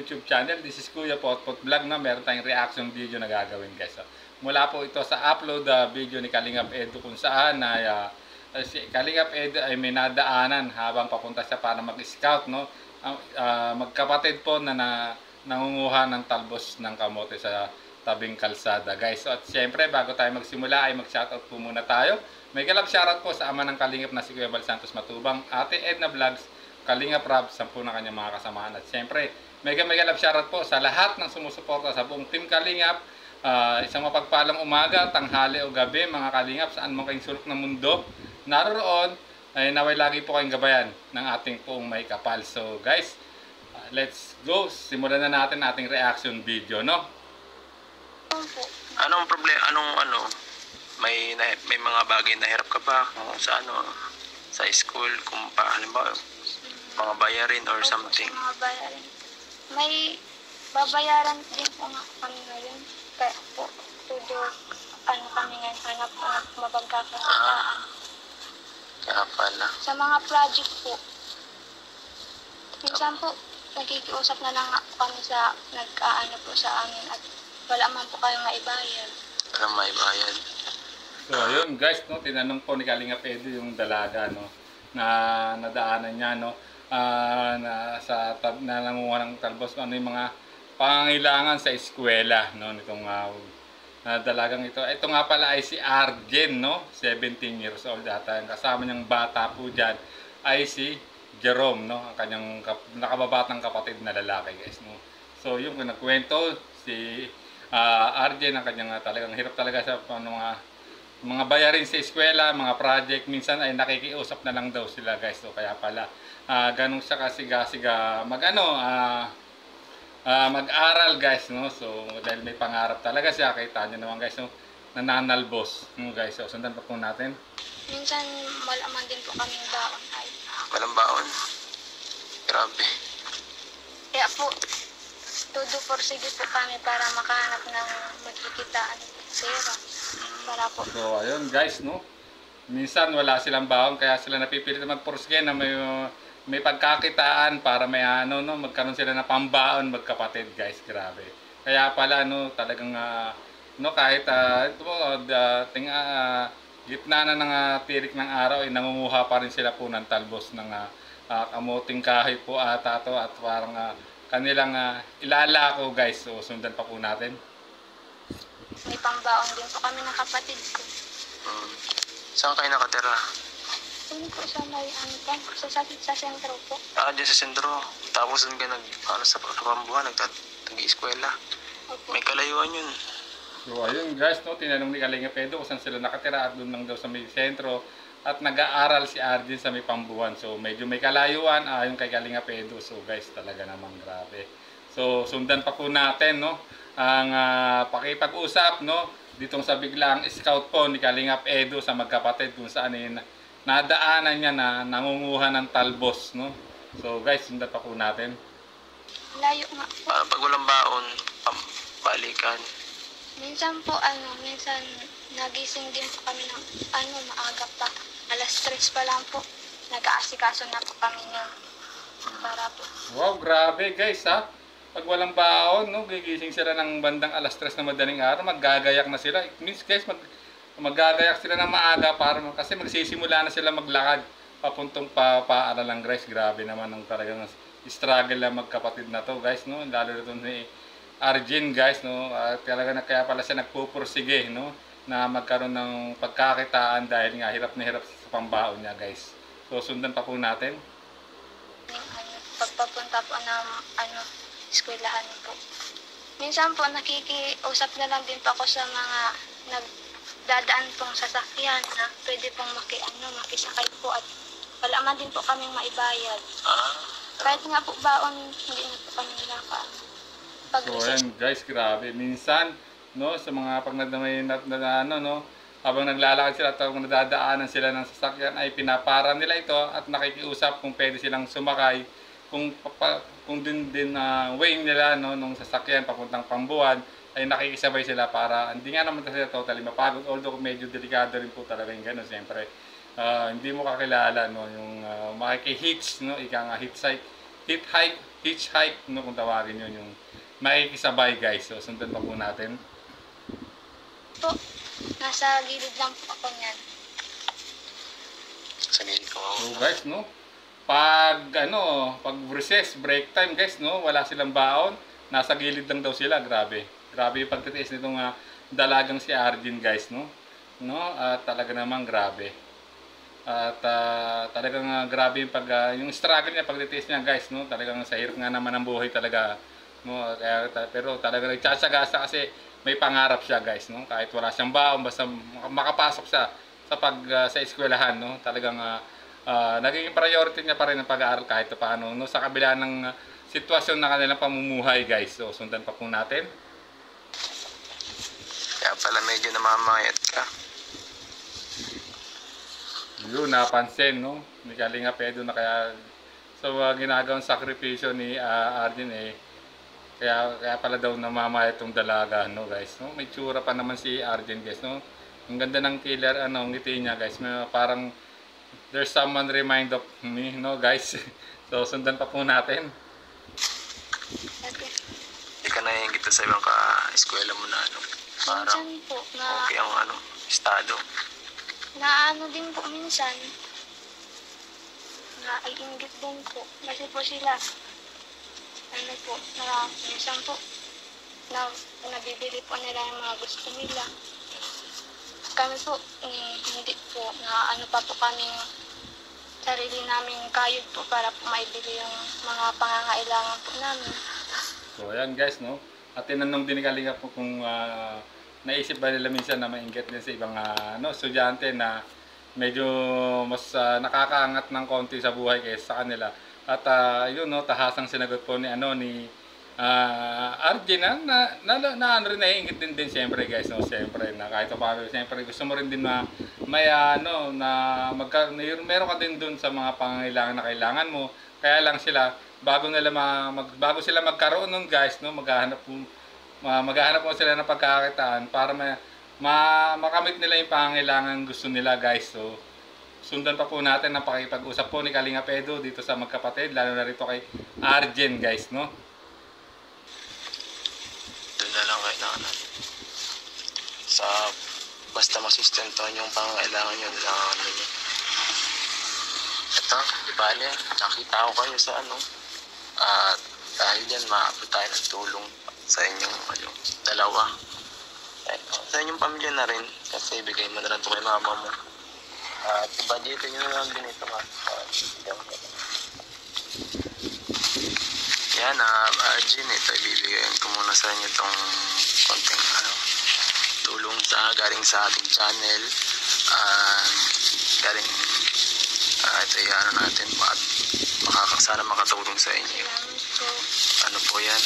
YouTube channel. This is Kuya Potpot Vlog na meron tayong reaction video na gagawin guys. So, mula po ito sa upload video ni Kalingap Edu kung saan ay si Kalingap Edu ay may nadaanan habang papunta siya para mag-scout, no? Magkapatid po na, nangunguha ng talbos ng kamote sa tabing kalsada guys. So, at siyempre bago tayo magsimula ay mag-shoutout po muna tayo. May galap shoutout po sa ama ng Kalingap na si Kuya Bal Santos Matubang, Ate Edna Vlogs, Kalingap Rob, 10 na kanyang mga kasamahan. At siyempre, may galap shoutout po sa lahat ng sumusuporta sa buong Team Kalingap. Isang mapagpalang umaga, tanghali o gabi mga Kalingap, saan mo kayong sulok ng mundo naroon, ay naway lagi po kayong gabayan ng ating poong may kapal. So guys, let's go. Simulan na natin ating reaction video, no? Anong problema, may mga bagay na hirap ka ba kung sa sa school, kung halimbawa mga bayarin or something? Mga bayarin. May babayaran din po nga kami ngayon. Kaya po, kami ngayon, hanap po ng mapagkakakitaan. Kaya pala. Sa mga project po, minsan po, nakikiusap na lang kami sa po sa amin at wala man po kayong maibayad. Walang maibayad. So ayun guys, no, tinanong po ni Kalingap Edu yung dalaga, no, na nadaanan niya, no, na nangunguha ng talbos, ano yung mga pangangailangan sa eskwela, no, nitong dalagang ito. Ito nga pala ay si Arjen, no, 17 years old ata. Kasama niyang bata po dyan ay si Jerome, no, ang kanyang nakababatang kapatid na lalaki guys, no. So yung nagkwento si Arjen, ang kanyang talagang hirap talaga sa mga bayarin sa eskwela, mga project, minsan ay nakikiusap na lang daw sila guys. So kaya pala ganun siya kasiga-siga mag-aral guys, no. So dahil may pangarap talaga siya, kita nyo naman guys, no, nananalbos, no guys. So sundan pa po natin. Minsan malaman din po kaming baon ay. Walang baon. Grabe. Kaya po, tudo-porsige po kami para makahanap ng magkikitaan pera. Para po. So ayun guys, no, minsan wala silang baon kaya sila napipilit na magporsige na may pagkakitaan para may magkaroon sila ng pambaon magkapatid guys. Grabe. Kaya pala, no, talagang kahit gitna na ng tirik ng araw ay nangunguha pa rin sila po ng talbos ng kamuting kahoy po ata to, at parang kanilang ilalako guys. So sundan pa po natin. May pambaon din po kami ng kapatid ko. Saan kayo nakatira? Doon po sa may sa sentro po. Diyan sa sentro. Tapos doon ka sa pambuhan, nag-eskwela. May kalayuan yun. So ayun guys, no, tinanong ni Kalingap Edu kung saan sila nakatira at doon lang daw sa may sentro. At nag-aaral si Arjen sa may pambuhan. So medyo may kalayuan yung kay Kalingap Edu. So guys, talaga namang grabe. So sundan pa po natin, no, ang pakipag-usap, no, ditong sa biglang scout po ni Kalingap Edu sa magkapatid kung saan nadaanan niya na nangunguha ng talbos, no. So guys, sundan pa po natin. Layo nga po. Pag walang baon, balikan. Minsan po minsan nagising din po kami ng maaga pa. Alas 3 pa lang po. Nag-aasikaso na po kami ng para po. Wow, grabe guys ha. Pag walang baon, no, gigising sila ng bandang alas 3 na madaling araw, maggagayak na sila. It means guys, maggagayak sila ng maaga kasi magsisimula na sila maglakad papuntong paaralan guys. Grabe naman ang talagang struggle na magkapatid na to guys, no. Lalo na ito ni Arjen guys, no. Talaga kaya pala siya nagpupursige, no, na magkaroon ng pagkakitaan dahil nga hirap na hirap sa pambaon niya guys. So sundan pa po natin. Pagpapunta po ng eskwelahan po. Minsan po nakikiusap na lang din po ako sa mga nagdadaan pong sasakyan na pwede pong makisakay po at wala man din po kaming maibayad. Kahit nga po baon, hindi na po kami nakaano. So ayan guys, grabe. Minsan, no, sa mga habang naglalakad sila at nadadaanan sila ng sasakyan ay pinapara nila ito at nakikiusap kung pwede silang sumakay kung din way nila, no, nung sasakyan papuntang pambuhan ay nakikisabay sila para hindi nga naman kasi totally mapagod, although medyo delikado rin po talaga yung gano'n. Siyempre hindi mo kakilala, no, yung makiki-hitch, no, ika nga hitch hike hitchhike, no, kung tawagin yun, yung makikisabay guys. So sundan pa po natin. Po, nasa gilid lang po ako niyan. Sa gilid ko. So guys, no, pag recess, break time guys, no, wala silang baon, nasa gilid lang daw sila. Grabe yung pagtitiis nitong dalagang si Arjen guys, no, at talaga naman grabe. At talagang grabe yung yung struggle niya, pagtitiis niya guys, no, talagang sa hirap nga naman ng buhay talaga, no, pero talaga nagtsatsaga siya kasi may pangarap siya guys, no, kahit wala siyang baon, basta makapasok siya sa eskwelahan, no, talagang naging priority niya pa rin ang pag-aaral kahit paano, no, sa kabila ng sitwasyon na kanilang pamumuhay guys. So sundan pa po natin. Kaya pala medyo namamayat ka. Yun, napansin, no, ni Kalinga Edu na kaya ginagawang sakripisyo ni Arjen kaya pala daw namamayat itong dalaga, no guys, no. May tsura pa naman si Arjen guys, no. Ang ganda ng killer ngiti niya guys, parang there's someone remind of me, no guys. So sundan pa po natin. Okay. Hindi ka naiingit sa ibang ka-eskwela mo na parang Minsan po, okay ang estado. din po minsan. Naiinggit din po. Kasi po sila, minsan po, nabibili po nila yung mga gusto nila. Kami po, hindi po, pa po kami sarili namin kayod po para po maibili yung mga pangangailangan po namin. So ayan guys, no, at tinanong din ni Kalinga po kung naisip ba nila minsan na mainggit din sa ibang estudyante na medyo mas nakakaangat ng konti sa buhay kaysa sa kanila. At yun, no, tahasang sinagot po ni Arjen na rin naiingit din siyempre guys, no, siyempre na kahit paano siyempre gusto mo rin din na may meron ka din dun sa mga pangangailangan na kailangan mo. Kaya lang sila bago sila magkaroon nun guys, no, maghahanap mo sila ng pagkakakitaan para makamit nila yung pangangailangan gusto nila guys. So sundan pa po natin ang pakipag-usap po ni Kalinga Edu dito sa magkapatid, lalo na rito kay Arjen guys, no. Doon na lang kayo sa basta masustentuhan yung pangangailangan nyo nyo. Ito, di bale, nakita ko kayo sa at dahil dyan maabot tayo ng tulong sa inyong dalawa. Sa inyong pamilya na rin, kasi bigay mo na lang ito kay mama mo. At ibudgetin nyo na lang din ito yan, Arjen, ito ibibigay ko muna sa inyo itong konting tulong galing sa ating channel. Galing ito natin sana makatulong sa inyo. Po yan,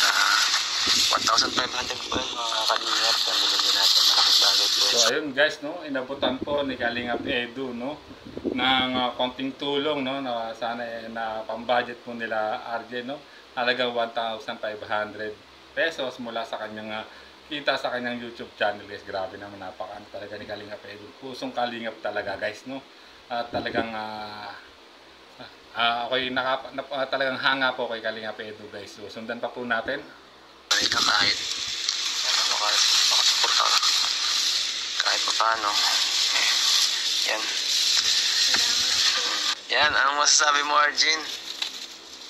1,500 po yan mga kalingap. Ang bilhin natin, malaking bagay po. So ayun guys, no, inabutan po ni Kalinga Edu, no, ng konting tulong, no, na sana na pang-budget po nila Arjen, no, halagang 1,500 pesos mula sa kanyang kita sa kanyang YouTube channel guys. Grabe naman, napaka talaga ni Kalinga Edu. Pusong kalingap talaga guys, no. At talagang ako'y talagang hanga po kay Kalinga Edu guys. So sundan pa po natin. Kahit makasuporta ka kahit pa paano. Yan, anong masasabi mo Arjen?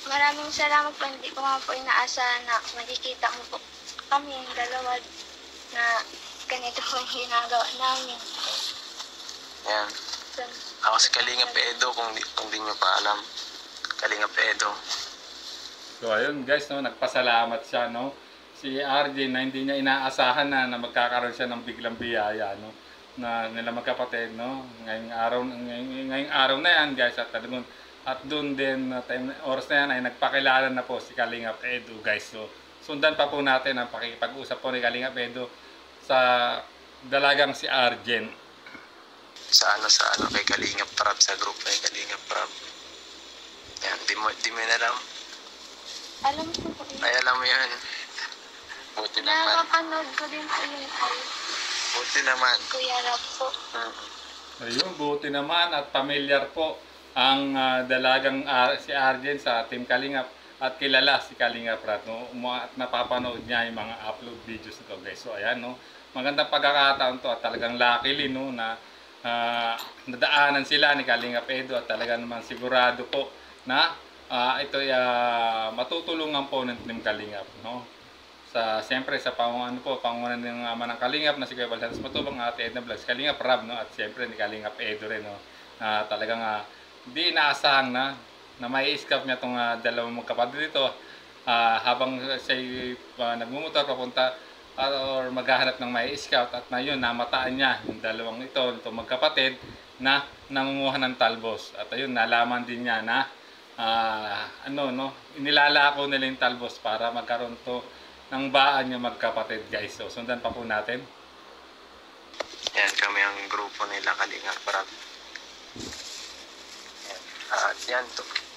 Maraming salamat po. Hindi ko nga po inaasahan na magkikita mo po kami yung dalawa na ganito po yung ginagawa namin. Yan. Ako si Kalinga Edu, kung di nyo pa alam. Kalinga Edu. So ayun guys, no, nagpasalamat siya, no, si Arjen, na hindi niya inaasahan na magkakaroon siya ng biglang biyaya, no, na nila magkapatid, no, ngayong araw na yan guys. At doon din oras na yan ay nagpakilala na po si Kalinga Edu guys. So sundan pa po natin ang pakikipag-usap po ni Kalinga Edu sa dalagang si Arjen. Sa kay Kalinga Prab, sa group kay Kalinga Prab. Yan, di mo na alam. Alam ko po yun. Ay, alam mo yan. Buti naman. Nakapanood ko din po yun. Buti naman. Kuya Rap po. Ayun, buti naman at pamilyar po ang dalagang si Arjen sa Team Kalingap. at kilala si Kalinga Prab, no? At napapanood niya yung mga upload videos nito guys. So ayan, no, magandang pagkakataon to at talagang luckily, no, na nadaanan sila ni Kalinga Edu at talaga naman sigurado po na ito ay matutulungan po ng Team Kalingap, no? Siyempre sa pangunan ng ama ng Kalingap na si Kuya Balsanas Matubang, Ate Edna Vlogs, Kalingap Rab, no? At siyempre ni Kalingap Edu rin, no? Talagang di inaasahang na may iskap niya itong dalawang magkapatid dito habang siya nagmumotor papunta or maghahanap ng may scout at na yun, namataan niya yung dalawang itong magkapatid na nangunguha ng talbos. At ayun, nalaman din niya na inilalako nila yung talbos para magkaroon to ng baan yung magkapatid guys. So sundan pa po natin. Yan kami ang grupo nila Kalinga Prab. At yan,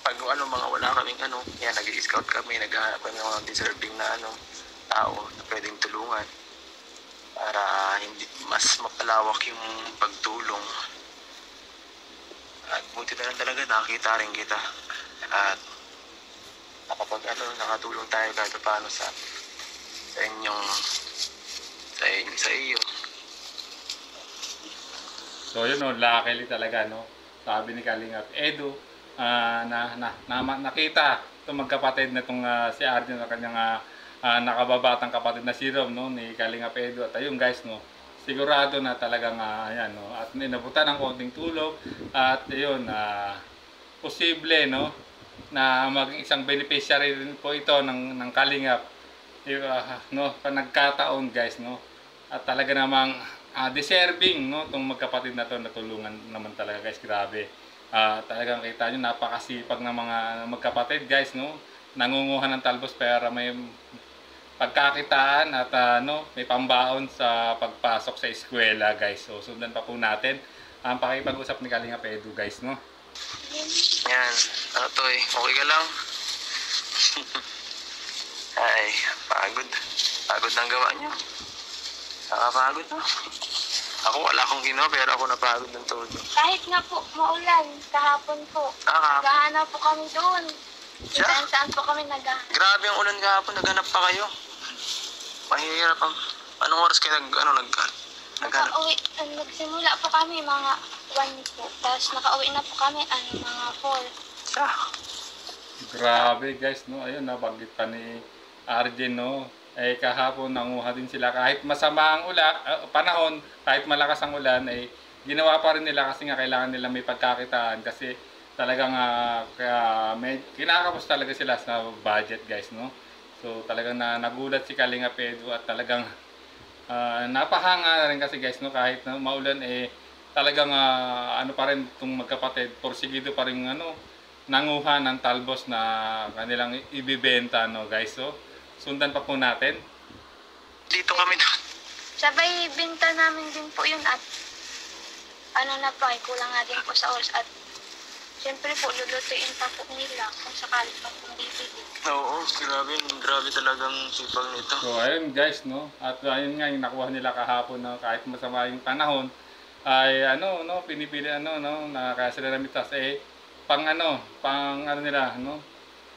pag mga wala kaming yan, nag-i-scout kami, naghahanap kami ng mga deserving na tao na pwedeng tulungan para hindi mas mapalawak yung pagtulong. At buti na lang talaga nakakita rin kita at nakapag nakatulong tayo kahit paano sa iyo. So yun, no, luckily talaga, no, sabi ni Kalingap Edu nakita itong magkapatid na itong si Arjun na kanyang nakababatang kapatid na si Rom, no, ni Kalingap Edu. At ayun guys, no, sigurado na talagang ayan, no, at inabutan ng konting tulong at ayun, posible, no, na maging isang beneficiary rin po ito ng Kalingap, no, nagkataon guys, no, at talaga namang deserving, no, itong magkapatid na to, natulungan naman talaga guys, grabe. Talagang kita nyo, napakasipag ng mga magkapatid guys, no, nangunguha ng talbos para may pagkakitaan at may pambaon sa pagpasok sa eskwela guys. So sundan pa po natin ang pakipag-usap ni Kalingap Edu guys, no. Yan, Toy, okay ka lang? Ay, pagod ng gawa niyo. Nakapagod, no? Ako wala akong ginawa pero ako napagod ng todo. Kahit nga po maulan, kahapon po. Naghahanap po kami doon. Saan po kami naghahanap. Grabe ang ulan kahapon, naghanap pa kayo. Mahirap ang... Anong oras kayo naghanap? Nagsimula po kami mga 1 po. Tapos nakauwi na po kami mga 4. Grabe guys, no. Ayun, nabanggit pa ni Arjen, no. Kahapon nanguha din sila kahit masama ang panahon, kahit malakas ang ulan, ginawa pa rin nila kasi nga kailangan nila may pagkakitaan kasi talagang kinakapos talaga sila sa budget guys, no. So talagang nagulat si Kalingap Edu at talagang napahanga na rin kasi guys, no, kahit na maulan talagang pa rin itong magkapatid, porsigido pa rin nanguha ng talbos na kanilang ibibenta, no guys. So sundan pa po natin. Dito kami doon. Sabay binta namin din po yun at kulang nga din po sa oras at siyempre po lulutuin pa po nila kung sakali pa po bibili. Oo, grabe talagang sipag nito. So ayun guys, no, at ayun nga yung nakuha nila kahapon, no, kahit masama yung panahon ay pinipili na kaya sila namitas pang nila, no,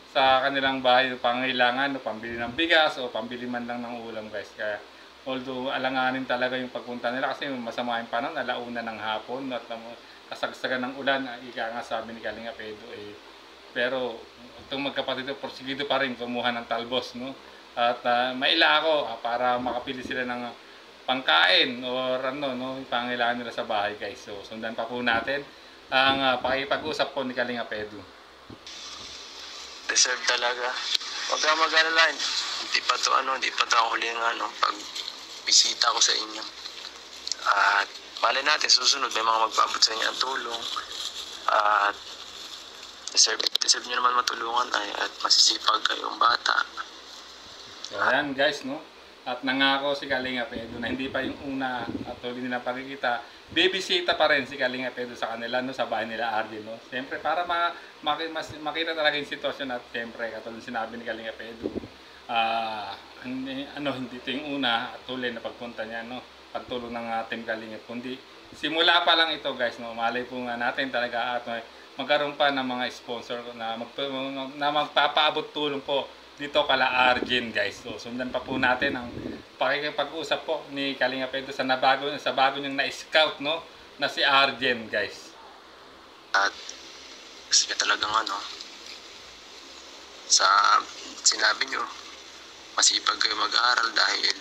sa kanilang bahay, pangailangan, no, pambili ng bigas o pambili man lang ng ulam guys. Kaya although alanganin talaga yung pagpunta nila kasi masama yung panahon, alauna ng hapon at kasagsagan ng ulan, ika nga sabi ni Kalingap Edu pero itong magkapatid porsigido pa rin kumuha ng talbos, no, at mailako para makapili sila ng pangkain or no, yung pangailangan nila sa bahay guys. So sundan pa po natin ang pakipag-usap po ni Kalingap Edu. Deserve talaga. Huwag kang mag-alala. Hindi pa to ako huling pag bisita ko sa inyo. At malay natin susunod may mga magpaabot sa inyo ang tulong. At deserve nyo naman matulungan at masisipag kayong bata. So ayan guys, no. At nangako si Kalingap Edu na hindi pa yung una at tuloy nila pagkikita, bibisita pa rin si Kalingap Edu sa kanila, no, sa bahay nila Arjen, no. Siyempre para makita talaga yung sitwasyon at siyempre katulad sinabi ni Kalingap Edu, hindi ito yung una at tuloy na pagpunta niya, no, pagtulong ng Team Kalingap, kundi simula pa lang ito guys, no. Malay po nga natin talaga at magkaroon pa ng mga sponsor na magpapaabot tulong po dito kala Arjen guys. So sundan pa po natin ang pakikipag-usap po ni Kalingap Edu sa bago niyang na-scout, no, na si Arjen guys. At kasi talagang sa sinabi nyo, masipag kayo mag-aaral dahil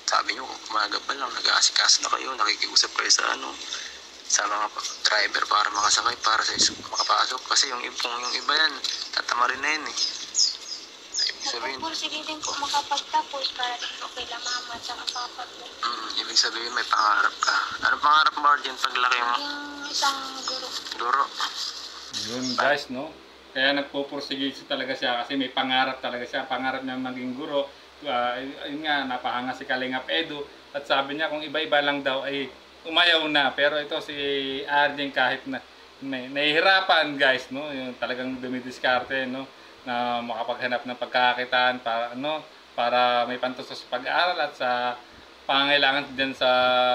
sabi nyo, umaga pa lang, nag-aasikaso na kayo, nakikiusap kayo sa mga driver para makasakay, para sa makapasok. Kasi yung iba yan, tatamarin na yun eh. Ibig sabihin, Sige din po makapagtapos para din po kay mama at saka papa po. ibig sabihin may pangarap ka. Ano pangarap mo, Arjen, paglaki mo? Yung isang guro. Guro. Yun guys, no? Kaya nagpupursige talaga siya kasi may pangarap talaga siya. Pangarap niya maging guro. Yun nga, napahanga si Kalingap Edu. At sabi niya kung iba-iba lang daw ay umayaw na. Pero ito si Arjen kahit na nahihirapan guys, no? Yung talagang dumidiskarte, no? Na makapaghanap ng pagkakakitaan para may pantustos sa pag-aaral at sa pangangailangan din sa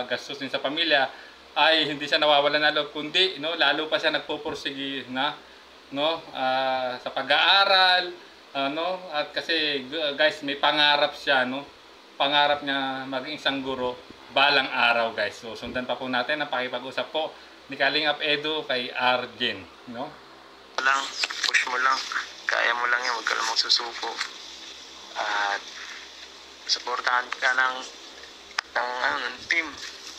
gastos din sa pamilya, ay hindi siya nawawalan ng loob, kundi lalo pa siya nagpupursige sa pag-aaral, at kasi guys may pangarap siya, pangarap niya maging isang guro balang araw guys. So sundan pa po natin ang pakipag-usap po ni Kalingap Edu kay Arjen, Push mo lang, kaya mo lang yan, huwag ka lang magsusuko. At supportahan ka ng team,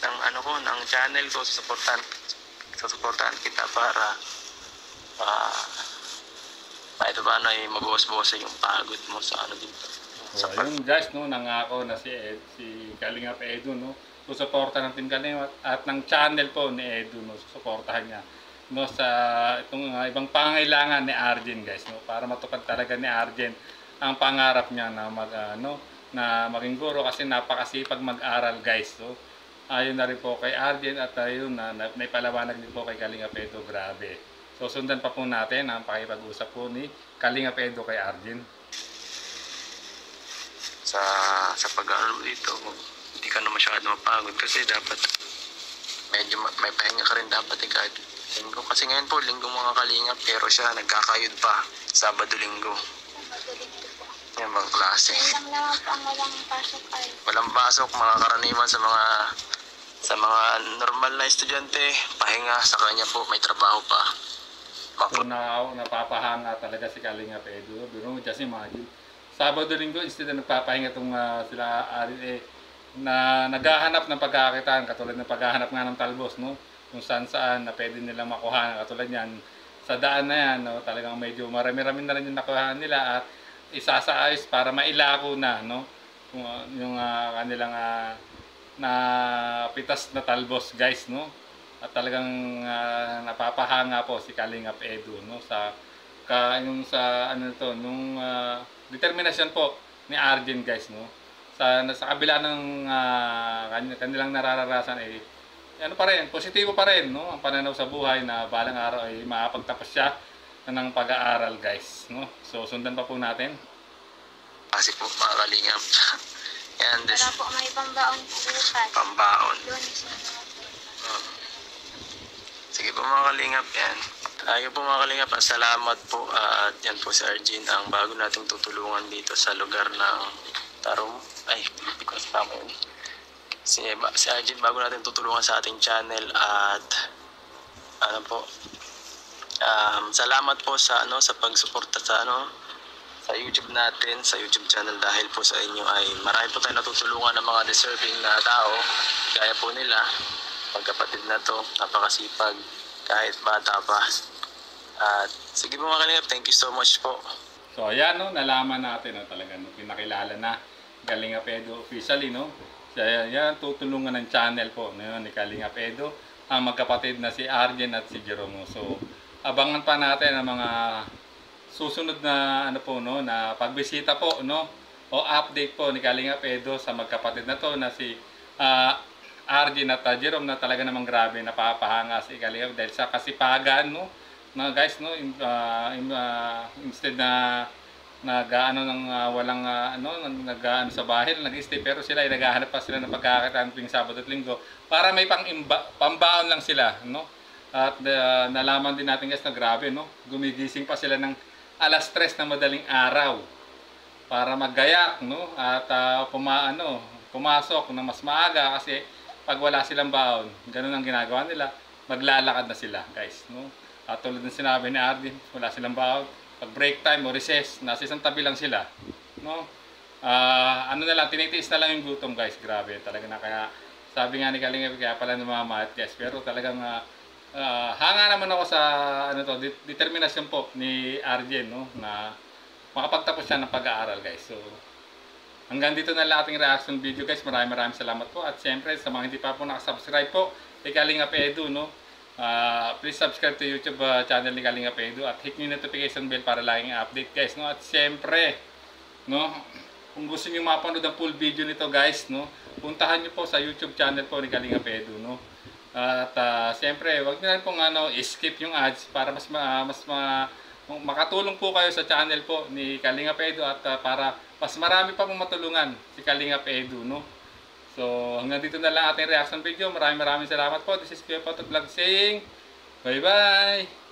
ng channel ko, susuportahan kita para kahit paano ay mabawas-bawas yung pagod mo sa dito. So ayun guys, nangako na si Kalingap Edu, susuporta ng Team Kalingap at ng channel po ni Edu, susuportahan niya sa itong ibang pangangailangan ni Arjen guys, para matupad talaga ni Arjen ang pangarap niya na na maging guro kasi napakasipag mag-aral guys. So ayun na rin po kay Arjen at ayun na may palawanag din po kay Kalingap Edu, grabe. So sundan pa po natin ang pakipag-usap po ni Kalingap Edu kay Arjen. Sa pag-aaral dito, hindi ka na masyado mapagod kasi dapat medyo may pahinga ka rin dapat kahit linggo. Kasi ngayon po, linggo mga kalingap, pero siya nagkakayod pa, Sabado-Linggo. Sabado-Linggo po. Yan bang klase? Lang naman po ang walang pasok ay. Walang pasok, mga karaniwan sa mga normal na estudyante, pahinga. Sa kanya po, may trabaho pa. So napapahanga talaga si Kalingap Edu. Pero just imagine, Sabado-Linggo, instead na nagpapahinga itong sila Arjen na naghahanap ng pagkakakitaan, katulad ng paghahanap nga ng talbos, kung saan na pwede nilang makuha, katulad yan sa daan na yan, talagang medyo marami-rami na rin yung nakuha nila at isasaayos para mailako na yung kanilang na pitas na talbos guys, at talagang napapahanga po si Kalingap Edu sa determinasyon po ni Arjen guys, sa kabila ng kanilang nararanasan ay pa rin, positibo pa rin ang pananaw sa buhay na balang araw ay makapagtapos siya ng pag-aaral guys, So sundan pa po natin. Kasi po mga kalingap. Yan, Para po may pambaon po bukas. Pambaon. Lunes na naman. Sige po mga kalingap, yan. Ayun po mga kalingap, salamat po. At yan po si Arjen, ang bago nating tutulungan dito sa lugar ng Tarom. Ay, because tama yun. Si Arjen, bago natin tutulungan sa ating channel. At salamat po sa pagsuporta sa YouTube natin, sa YouTube channel, dahil po sa inyo ay marami po tayong natutulungan ng mga deserving na tao. Gaya po nila, magkapatid na to, napakasipag, kahit bata pa. At sige po mga kalingap, thank you so much po. So ayan, nalaman natin talaga pinakilala na Kalingap Edu officially, yan, tutulungan ng channel po ni Kalingap Edu ang magkapatid na si Arjen at si Jerome. So abangan pa natin ang mga susunod na na pagbisita po o update po ni Kalingap Edu sa magkapatid na to na si Arjen at Jerome, na talaga namang grabe, napapahanga si Kalingap dahil sa kasipagan na guys, instead na walang nag-aano sa bahay, nag-stay, pero sila ay naghahanap pa sila ng pagkakakitaan tuwing Sabado at Linggo para may pambaon lang sila, At nalaman din natin guys na grabe, no? Gumigising pa sila ng alas 3 ng madaling araw para maggayak, no? At pumasok ng mas maaga kasi pag wala silang baon, ganun ang ginagawa nila, maglalakad na sila, guys, no? At tulad ng sinabi ni Arvin, wala silang baon, pag break time o recess, nasa isang tabi lang sila, no? Ano na lang, tinitiis na lang yung gutom, guys. Grabe talaga na, kaya sabi nga ni Kalingap, kaya pala namamahat, guys. Pero talagang hanga naman ako sa determinasyon po ni Arjen, no, na makapagtapos siya ng pag-aaral, guys. So hanggang dito na lang ating reaction video, guys. Maraming salamat po. At siyempre sa mga hindi pa po nakasubscribe po kay Kalingap Edu, no, please subscribe to YouTube channel ni Kalingap Edu at hit yung notification bell para laging update, guys, no. At siyempre, no, kung gusto niyo mapanood ang full video nito, guys, no, puntahan niyo po sa YouTube channel po ni Kalingap Edu, no. At siyempre, wag niyo lang pong skip yung ads para makatulong po kayo sa channel po ni Kalingap Edu at para mas marami pa pong matulungan si Kalingap Edu, no. So hanggang dito na lang ating reaction video. Maraming salamat po. This is Kuya Potot Vlog saying bye bye.